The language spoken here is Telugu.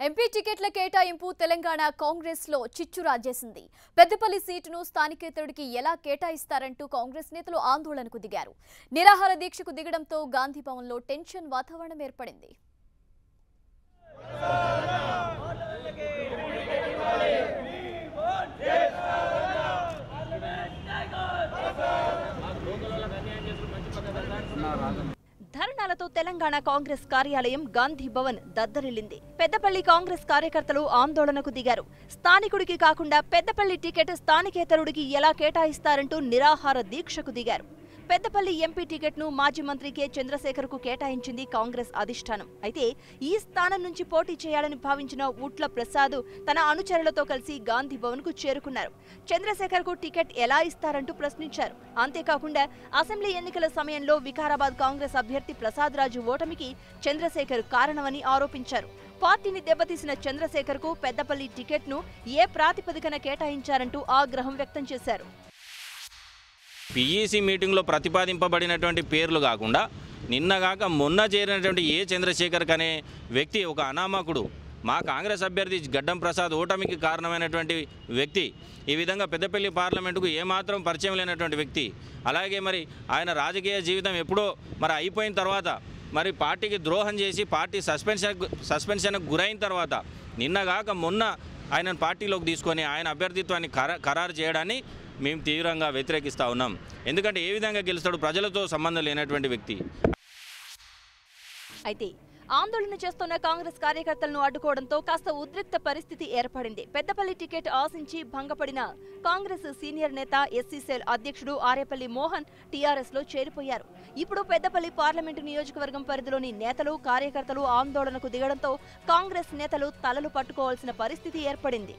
ఎంపీ టికెట్ల కేటాయింపు తెలంగాణ కాంగ్రెస్ లో చిచ్చు రాజేసింది. పెద్దపల్లి సీటును స్థానికేతరుడికి ఎలా కేటాయిస్తారంటూ కాంగ్రెస్ నేతలు ఆందోళనకు దిగారు. నిరాహార దీక్షకు దిగడంతో గాంధీ భవన్ లో టెన్షన్ వాతావరణం ఏర్పడింది. ధర్నాలతో తెలంగాణ కాంగ్రెస్ కార్యాలయం గాంధీ భవన్ దద్దరిల్లింది. పెద్దపల్లి కాంగ్రెస్ కార్యకర్తలు ఆందోళనకు దిగారు. స్థానికుడికి కాకుండా పెద్దపల్లి టికెట్ స్థానికేతరుడికి ఎలా కేటాయిస్తారంటూ నిరాహార దీక్షకు దిగారు. పెద్దపల్లి ఎంపీ టికెట్ ను మాజీ మంత్రి కె చంద్రశేఖర్ కు కేటాయించింది కాంగ్రెస్ అధిష్టానం. అయితే ఈ స్థానం నుంచి పోటీ చేయాలని భావించిన ఉట్ల ప్రసాద్ తన అనుచరులతో కలిసి గాంధీ భవన్ కు చేరుకున్నారు. చంద్రశేఖర్ కు టికెట్ ఎలా ఇస్తారంటూ ప్రశ్నించారు. అంతేకాకుండా అసెంబ్లీ ఎన్నికల సమయంలో వికారాబాద్ కాంగ్రెస్ అభ్యర్థి ప్రసాద్ రాజు ఓటమికి చంద్రశేఖర్ కారణమని ఆరోపించారు. పార్టీని దెబ్బతీసిన చంద్రశేఖర్ కు పెద్దపల్లి టికెట్ ను ఏ ప్రాతిపదికన కేటాయించారంటూ ఆగ్రహం వ్యక్తం చేశారు. పీఈసీ మీటింగ్లో ప్రతిపాదింపబడినటువంటి పేర్లు కాకుండా నిన్నగాక మొన్న చేరినటువంటి ఏ చంద్రశేఖర్ అనే వ్యక్తి ఒక అనామకుడు, మా కాంగ్రెస్ అభ్యర్థి గడ్డం ప్రసాద్ ఓటమికి కారణమైనటువంటి వ్యక్తి, ఈ విధంగా పెద్దపల్లి పార్లమెంటుకు ఏమాత్రం పరిచయం లేనటువంటి వ్యక్తి, అలాగే మరి ఆయన రాజకీయ జీవితం ఎప్పుడో మరి అయిపోయిన తర్వాత మరి పార్టీకి ద్రోహం చేసి పార్టీ సస్పెన్షన్కు గురైన తర్వాత నిన్నగాక మొన్న ఆయనను పార్టీలోకి తీసుకొని ఆయన అభ్యర్థిత్వాన్ని ఖరారు చేయడాన్ని మేము తీవ్రంగా వ్యతిరేకిస్తూ ఉన్నాం. ఎందుకంటే ఏ విధంగా గెలుస్తాడు, ప్రజలతో సంబంధం లేనటువంటి వ్యక్తి. అయితే ఆందోళన చేస్తున్న కాంగ్రెస్ కార్యకర్తలను అడ్డుకోవడంతో కాస్త ఉద్రిక్త పరిస్థితి ఏర్పడింది. పెద్దపల్లి టికెట్ ఆశించి భంగపడిన కాంగ్రెస్ సీనియర్ నేత ఎస్సీ సెల్ అధ్యక్షుడు ఆరేపల్లి మోహన్ టీఆర్ఎస్ లో చేరిపోయారు. ఇప్పుడు పెద్దపల్లి పార్లమెంటు నియోజకవర్గం పరిధిలోని నేతలు కార్యకర్తలు ఆందోళనకు దిగడంతో కాంగ్రెస్ నేతలు తలలు పట్టుకోవాల్సిన పరిస్థితి ఏర్పడింది.